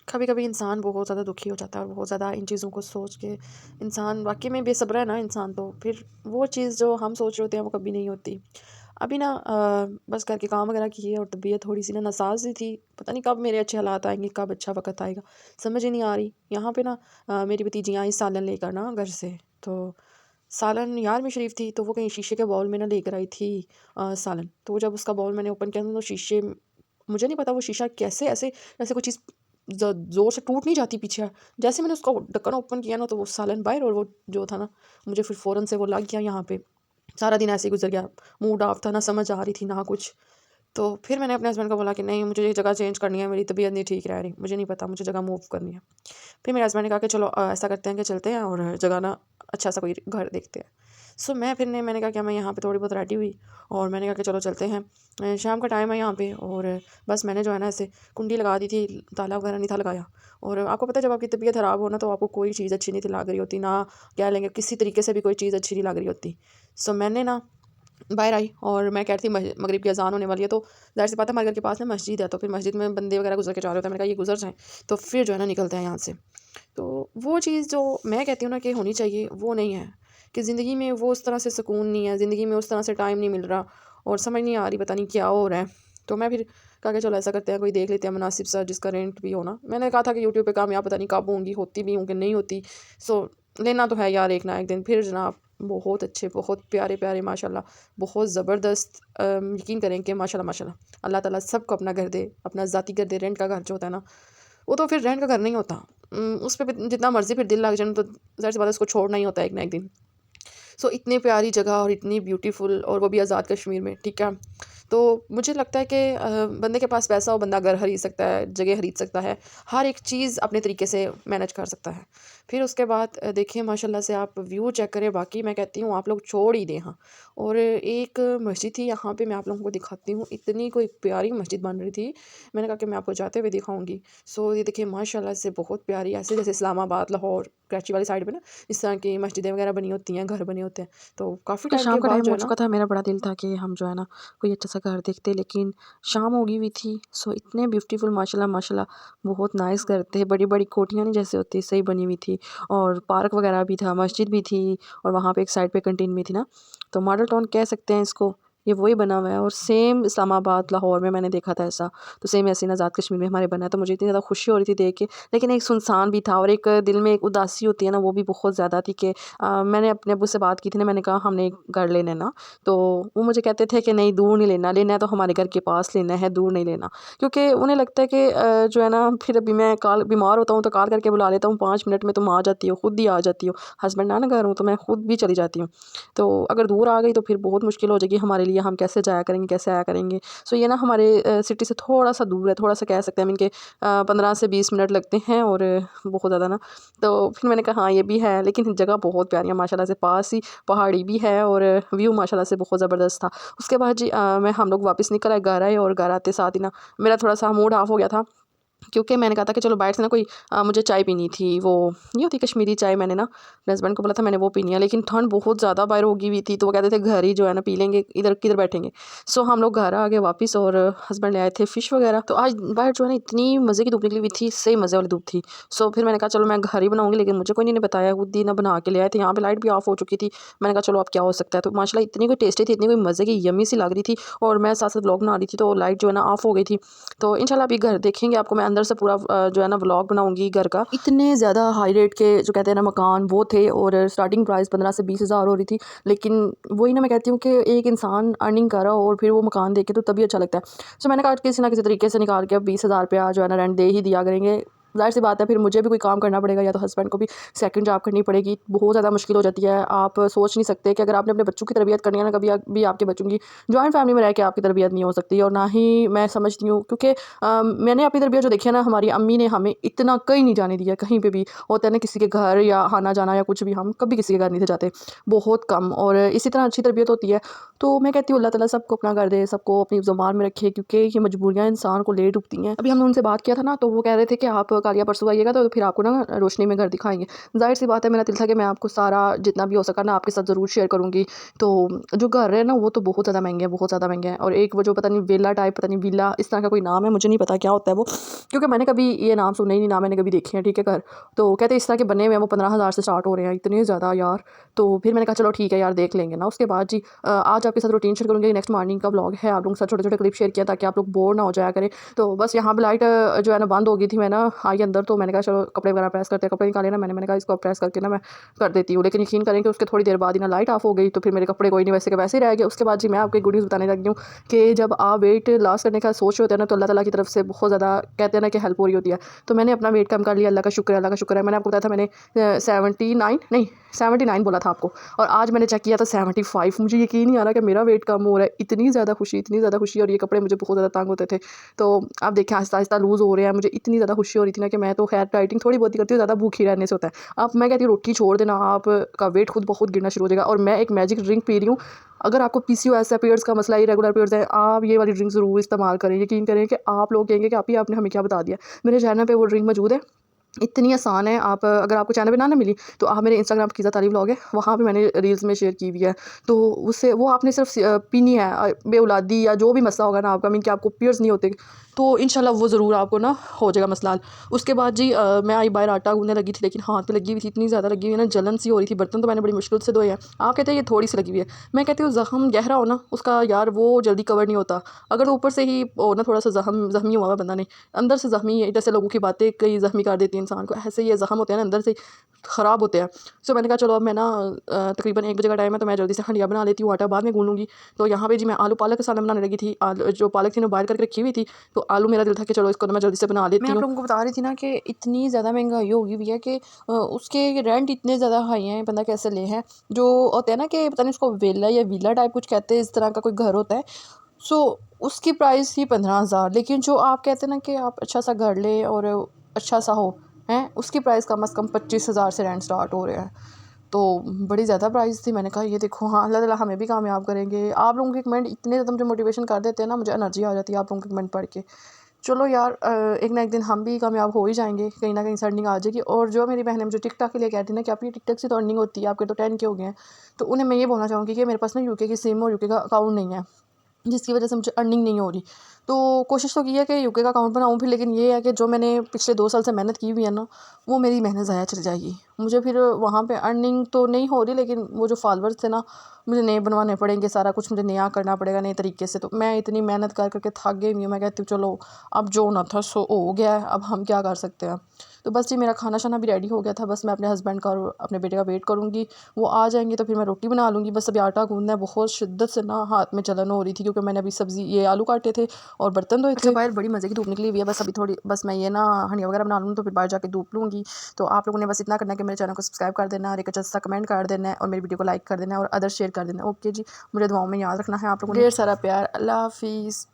कभी कभी इंसान बहुत ज़्यादा दुखी हो जाता है और बहुत ज़्यादा इन चीज़ों को सोच के इंसान वाकई में बेसब्र है ना इंसान, तो फिर वो चीज़ जो हम सोच रहे होते हैं वो कभी नहीं होती। अभी ना बस घर के काम वगैरह किए और तबीयत थोड़ी सी ना नासाज सी थी। पता नहीं कब मेरे अच्छे हालात आएंगे, कब अच्छा वक्त आएगा, समझ ही नहीं आ रही। यहाँ पे ना मेरी भतीजी आई सालन लेकर ना घर से। तो सालन यार में शरीफ थी, तो वो कहीं शीशे के बाउल में ना लेकर आई थी सालन। तो जब उसका बाउल मैंने ओपन किया तो शीशे, मुझे नहीं पता वो शीशा कैसे ऐसे ऐसे कोई चीज़ ज़ोर से टूट नहीं जाती पीछे। जैसे मैंने उसका ढक्कन ओपन किया ना, तो वो सालन बाहर, और वो जो था ना, मुझे फिर फ़ौरन से वो लग गया यहाँ पे। सारा दिन ऐसे ही गुज़र गया, मूड ऑफ था, ना समझ आ रही थी ना कुछ। तो फिर मैंने अपने हस्बैंड को बोला कि नहीं, मुझे ये जगह चेंज करनी है, मेरी तबीयत नहीं ठीक रह रही, मुझे नहीं पता, मुझे जगह मूव करनी है। फिर मेरे हस्बैंड ने कहा कि चलो ऐसा करते हैं कि चलते हैं और जगह ना अच्छा सा कोई घर देखते हैं। सो मैंने कहा कि मैं यहाँ पे थोड़ी बहुत रेडी हुई और मैंने कहा कि चलो चलते हैं। शाम का टाइम है यहाँ पे, और बस मैंने जो है ना ऐसे कुंडी लगा दी थी, ताला वगैरह नहीं था लगाया। और आपको पता है जब आपकी तबीयत ख़राब हो ना, तो आपको कोई चीज़ अच्छी नहीं थी लग रही होती ना, कह लेंगे किसी तरीके से भी कोई चीज़ अच्छी नहीं लग रही होती। सो मैंने ना बाहर आई और मैं कह रही थी मगरिब की अज़ान होने वाली है, तो ज़ाहिर सी बात है हमारे घर के पास ना मस्जिद है, तो फिर मस्जिद में बंदे वगैरह गुजर के जा रहे होते हैं। मैंने कहा ये गुजर जाएँ, तो फिर जो है ना निकलते हैं यहाँ से। तो वो चीज़ जो मैं कहती हूँ ना कि होनी चाहिए, वो नहीं है कि ज़िंदगी में वो उस तरह से सुकून नहीं है, ज़िंदगी में उस तरह से टाइम नहीं मिल रहा और समझ नहीं आ रही पता नहीं क्या हो रहा है। तो मैं फिर कहा कि चलो ऐसा करते हैं, कोई देख लेते हैं मुनासिब सा जिसका रेंट भी हो ना। मैंने कहा था कि यूट्यूब पे कामयाब पता नहीं कब होंगी, होती भी हूँ कि नहीं होती। सो लेना तो है यार एक ना एक दिन। फिर जनाब बहुत अच्छे, बहुत प्यारे प्यारे माशाल्लाह, बहुत ज़बरदस्त, यकीन करें कि माशाल्लाह माशाल्लाह अल्लाह ताला सबको अपना घर दे, अपना ज़ाती घर दे। रेंट का घर जो होता है ना, वो तो फिर रेंट का घर नहीं होता। उस पे भी जितना मर्ज़ी फिर दिल लग जाए ना, तो ज़ाहिर सी बात है उसको छोड़ना ही होता है एक ना एक दिन। सो इतनी प्यारी जगह और इतनी ब्यूटीफुल, और वो भी आज़ाद कश्मीर में, ठीक है। तो मुझे लगता है कि बंदे के पास पैसा हो, बंदा घर खरीद सकता है, जगह खरीद सकता है, हर एक चीज़ अपने तरीके से मैनेज कर सकता है। फिर उसके बाद देखिए माशाल्लाह से आप व्यू चेक करें, बाकी मैं कहती हूँ आप लोग छोड़ ही दें। हाँ, और एक मस्जिद थी यहाँ पे, मैं आप लोगों को दिखाती हूँ, इतनी कोई प्यारी मस्जिद बन रही थी। मैंने कहा कि मैं आपको जाते हुए दिखाऊंगी। सो ये देखिए माशाल्लाह से बहुत प्यारी, ऐसे जैसे इस्लामाबाद, लाहौर, कराची वाली साइड पे ना इस तरह की मस्जिदें वगैरह बनी होती हैं, घर बने होते हैं। तो काफ़ी कि टाइम शाम के का बाद टाइम जो हो है ना, चुका था, मेरा बड़ा दिल था कि हम जो है ना कोई अच्छा सा घर देखते, लेकिन शाम हो गई हुई थी। सो इतने ब्यूटीफुल माशाल्लाह माशाल्लाह, बहुत नाइस घर थे, बड़ी बड़ी कोठियाँ नहीं जैसे होती सही बनी हुई थी, और पार्क वगैरह भी था, मस्जिद भी थी, और वहाँ पे एक साइड पे कंटीन भी थी ना। तो मॉडल टाउन कह सकते हैं इसको, ये वही बना हुआ है। और सेम इस्लामाबाद, लाहौर में मैंने देखा था ऐसा, तो सेम ऐसे ही आज़ाद कश्मीर में हमारे बना है। तो मुझे इतनी ज़्यादा खुशी हो रही थी देख के, लेकिन एक सुनसान भी था, और एक दिल में एक उदासी होती है ना, वो भी बहुत ज़्यादा थी कि मैंने अपने अब्बू से बात की थी ना, मैंने कहा हमने एक घर लेना है ना, तो वो मुझे कहते थे कि नहीं दूर नहीं लेना, लेना है तो हमारे घर के पास लेना है, दूर नहीं लेना। क्योंकि उन्हें लगता है कि जो है ना, फिर अभी मैं कॉल बीमार होता हूँ तो कॉल करके बुला लेता हूँ, 5 मिनट में तुम आ जाती हो, खुद ही आ जाती हो। हस्बैंड ना घर हूँ तो मैं खुद भी चली जाती हूँ। तो अगर दूर आ गई तो फिर बहुत मुश्किल हो जाएगी हमारे लिए, हम कैसे जाया करेंगे, कैसे आया करेंगे। सो ये ना हमारे सिटी से थोड़ा सा दूर है, थोड़ा सा कह सकते हैं इनके 15 से 20 मिनट लगते हैं, और बहुत ज़्यादा ना। तो फिर मैंने कहा हाँ ये भी है, लेकिन जगह बहुत प्यारी है माशाल्लाह से, पास ही पहाड़ी भी है, और व्यू माशाल्लाह से बहुत ज़बरदस्त था। उसके बाद जी मैं हम लोग वापस निकल आए, घर आए, और घर आते साथ ही ना मेरा थोड़ा सा मूड ऑफ हो गया था, क्योंकि मैंने कहा था कि चलो बाहर से ना कोई मुझे चाय पीनी थी, वो नहीं होती कश्मीरी चाय। मैंने ना अपने हस्बैंड को बोला था मैंने वो पीनी है, लेकिन ठंड बहुत ज़्यादा बाहर होगी हुई थी, तो वो कहते थे घर ही जो है ना पी लेंगे, इधर किधर बैठेंगे। सो हम लोग घर आ गए वापस, और हस्बैंड ले आए थे फ़िश वगैरह। तो आज बाहर जो है ना इतनी मज़े की धूप निकली हुई थी, सही मज़े वाली धूप थी। सो फिर मैंने कहा चलो मैं घर ही बनाऊँगी, लेकिन मुझे कोई नहीं ने बताया, खुद ही ना बना के ले आए थे। यहाँ पे लाइट भी ऑफ हो चुकी थी। मैंने कहा चलो अब क्या हो सकता है। तो माशाल्लाह इतनी कोई टेस्टी थी, इतनी कोई मज़े की यम्मी सी लग रही थी, और मैं साथ साथ व्लॉग बना रही थी, तो लाइट जो है ना ऑफ हो गई थी। तो इंशाल्लाह अभी घर देखेंगे, आपको मैं अंदर से पूरा जो है ना व्लॉग बनाऊंगी घर का। इतने ज़्यादा हाई रेट के जो कहते हैं ना मकान वो थे, और स्टार्टिंग प्राइस 15 से 20 हज़ार हो रही थी। लेकिन वही ना मैं कहती हूँ कि एक इंसान अर्निंग कर रहा हो और फिर वो मकान देखे तो तभी अच्छा लगता है। सो मैंने कहा किसी ना किसी तरीके से निकाल के अब 20 हज़ार रुपया जो है ना रेंट दे ही दिया करेंगे। ज़ाहिर सी बात है फिर मुझे भी कोई काम करना पड़ेगा, या तो हस्बैंड को भी सेकंड जॉब करनी पड़ेगी। बहुत ज़्यादा मुश्किल हो जाती है। आप सोच नहीं सकते कि अगर आपने अपने बच्चों की तरबियत करनी है ना, कभी भी आपके बच्चों की जॉइंट फैमिली में रह के आपकी तरबियत नहीं हो सकती, और ना ही मैं समझती हूँ, क्योंकि मैंने अपनी तरबियत जो देखी है ना, हमारी अम्मी ने हमें इतना कहीं नहीं जाने दिया। कहीं पे भी होता है ना किसी के घर या आना जाना या कुछ भी, हम कभी किसी के घर नहीं थे जाते, बहुत कम। और इसी तरह अच्छी तरबियत होती है। तो मैं कहती हूँ अल्लाह ताला सबको अपना घर दे, सबको अपनी ज़ुबान में रखे, क्योंकि ये मजबूरियाँ इंसान को ले डूबती हैं। अभी हमने उनसे बात किया था ना, तो वो कह रहे थे कि आप कल या परसों आइएगा तो फिर आपको ना रोशनी में घर दिखाएंगे। जाहिर सी बात है, मेरा दिल था कि मैं आपको सारा जितना भी हो सका ना आपके साथ ज़रूर शेयर करूँगी। तो जो घर है ना वो तो बहुत ज़्यादा महंगे हैं, बहुत ज़्यादा महंगे हैं। और एक वो जो पता नहीं विला टाइप, पता नहीं विला इस तरह का कोई नाम है, मुझे नहीं पता क्या होता है वो, क्योंकि मैंने कभी ये नाम सुने ही नहीं, ना मैंने कभी देखे हैं। ठीक है, घर तो कहते हैं इस तरह के बने हुए हैं, वो 15,000 से स्टार्ट हो रहे हैं, इतने ज़्यादा यार। तो फिर मैंने कहा चलो ठीक है यार, देख लेंगे ना। उसके बाद जी आज आपके साथ रूटीन शेयर करूँगी, नेक्स्ट मॉर्निंग का व्लॉग है। आप लोगों के साथ छोटे छोटे क्लिप शेयर किया ताकि आप लोग बोर ना हो जाया करें। तो बस यहाँ पर लाइट जो है ना बंद हो गई थी, मैं ना आई अंदर, तो मैंने कहा चलो कपड़े वगैरह प्रेस करते हैं। कपड़े निकाले ना मैंने कहा इसको प्रेस करके ना मैं कर देती हूँ। लेकिन यकीन करें कि उसके थोड़ी देर बाद ही ना लाइट ऑफ हो गई, तो फिर मेरे कपड़े कोई नहीं वैसे के वैसे ही रह गए। उसके बाद जी मैं आपको एक गुड न्यूज़ बताने लगी हूँ कि जब आप वेट लॉस करने का सोच रहे होते हैं ना, तो अल्लाह ताला की तरफ से बहुत ज़्यादा कहते हैं ना कि हेल्प हो रही होती है। तो मैंने अपना वेट कम कर लिया, अल्लाह का शुक्र है, अल्लाह का शुक्र है। मैंने आपको बताया था मैंने 79 नहीं 79 बोला था आपको, और आज मैंने चेक किया था 75। मुझे यकीन नहीं आ रहा कि मेरा वेट कम हो रहा है। इतनी ज़्यादा खुशी, इतनी ज़्यादा खुशी। और ये कपड़े मुझे बहुत ज़्यादा तंग होते थे, तो आप देखें आहिस्ता आहिस्ता लूज़ हो रहे हैं। मुझे इतनी ज़्यादा खुशी हो रही थी ना कि मैं तो खैर डाइटिंग थोड़ी बहुत ही करती हूँ, ज़्यादा भूखी रहने से होता है। आप मैं कहती हूँ रोटी छोड़ देना, आपका वेट खुद बहुत गिरना शुरू हो जाएगा। और मैं एक मैजिक ड्रिंक पी रही हूँ। अगर आपको पीसीओएस है, पीरियड्स का मसला, इरेगुलर पीरियड्स है, आप ये वाली ड्रिंक ज़रूर इस्तेमाल करें। यकीन करें कि आप लोग कहेंगे कि आप ही आपने हमें क्या बता दिया। मेरे चैनल पे वो ड्रिंक मौजूद है, इतनी आसान है। आप अगर आपको चैनल पे ना मिली तो आप मेरे इंस्टाग्राम पर कीज़ा ताली व्लॉग है, वहाँ पे मैंने रील्स में शेयर की हुई है। तो उससे वो आपने सिर्फ पीनी है। बेऔलादी या जो भी मसला होगा ना आपका, मीन कि आपको पीरियड्स नहीं होते, तो इंशाल्लाह वो ज़रूर आपको ना हो जाएगा मसला हल। उसके बाद जी मैं आई बाहर आटा गूंदने लगी थी, लेकिन हाथ पे लगी हुई थी, इतनी ज़्यादा लगी हुई है ना, जलन सी हो रही थी। बर्तन तो मैंने बड़ी मुश्किल से धोए हैं। आप कहते हैं ये थोड़ी सी लगी हुई है, मैं कहती हूँ ज़ख्म गहरा हो ना उसका यार वो जल्दी कवर नहीं होता। अगर ऊपर से ही हो ना थोड़ा सा ज़ख्मी हुआ हुआ बंदा, नहीं अंदर से ज़ख्मी है, जैसे लोगों की बातें कई ज़ख्मी कर देती है इंसान को, ऐसे ये ज़ख्म होते हैं ना अंदर से ख़राब होते हैं। सो मैंने कहा चलो अब मैं ना तकरीबन 1 बजे का टाइम है, तो मैं जल्दी से हंडिया बना लेती हूँ, आटा बाद में गूंदूंगी। तो यहाँ पे जी मैं आलू पालक का सालन बनाने लगी थी। आलू जो पालक थी ना बॉयल करके रखी हुई थी, तो आलू मेरा दिल था कि चलो इसको ना मैं जल्दी से बना मैं लेती आप हूँ। लोगों को बता रही थी ना कि इतनी ज़्यादा महंगाई हो गई हुई है कि उसके रेंट इतने ज़्यादा हाई हैं, बंदा कैसे ले है। जो होते हैं ना कि पता नहीं उसको वेला या विला टाइप कुछ कहते हैं, इस तरह का कोई घर होता है। सो उसकी प्राइस ही 15,000, लेकिन जो आप कहते हैं ना कि आप अच्छा सा घर ले और अच्छा सा हो, हैं उसकी प्राइस कम से कम 25,000 से रेंट स्टार्ट हो रहे हैं। तो बड़ी ज़्यादा प्राइस थी। मैंने कहा ये देखो, हाँ अल्लाह ताला हमें भी कामयाब करेंगे। आप लोगों के कमेंट इतने ज़्यादा मुझे मोटिवेशन कर देते हैं ना, मुझे एनर्जी आ जाती है आप लोगों के कमेंट पढ़ के। चलो यार एक ना एक दिन हम भी कामयाब हो ही जाएंगे, कहीं ना कहीं से अर्निंग आ जाएगी। और जो मेरी बहन है मुझे टिकटॉक के लिए कहती है ना कि आपकी टिकटॉक से तो अर्निंग होती है, आपके तो 10 के हो गए हैं, तो उन्हें मैं ये बोलना चाहूँगी कि मेरे पास ना यूके की सिम और यूके का अकाउंट नहीं है, जिसकी वजह से मुझे अर्निंग नहीं हो रही। तो कोशिश तो की है कि यूके का अकाउंट बनाऊँ फिर, लेकिन ये है कि जो मैंने पिछले 2 साल से मेहनत की हुई है ना, वो मेरी मेहनत ज़ाया चली जाएगी। मुझे फिर वहाँ पे अर्निंग तो नहीं हो रही, लेकिन वो जो फॉलोअर्स थे ना, मुझे नए बनवाने पड़ेंगे, सारा कुछ मुझे नया करना पड़ेगा नए तरीके से। तो मैं इतनी मेहनत कर करके थक गई हुई हूँ। मैं कहती हूँ चलो अब जो ना था सो हो गया है, अब हम क्या कर सकते हैं। तो बस जी मेरा खाना शाना भी रेडी हो गया था, बस मैं अपने हस्बैंड का और अपने बेटे का वेट करूँगी। वो आ जाएंगे तो फिर मैं रोटी बना लूँगी। बस अभी आटा गूँधना है, बहुत शिद्दत से ना हाथ में जलन हो रही थी, क्योंकि मैंने अभी सब्ज़ी ये आलू काटे थे और बर्तन धोए थे। बाहर बड़ी मज़े की धूप निकली हुई है, बस अभी थोड़ी बस मैं ये ना हंडिया वगैरह बना लूँ, तो फिर बाहर जाके धूप लूँगी। तो आप लोगों ने बस इतना करना है कि मेरे चैनल को सब्सक्राइब कर देना और एक अच्छा सा कमेंट कर देना है और मेरी वीडियो को लाइक कर देना है और अदर शेयर कर देना है। ओके जी, मुझे दुआओं में याद रखना है आप लोगों ने। ढेर सारा प्यार। अल्लाह हाफिज़।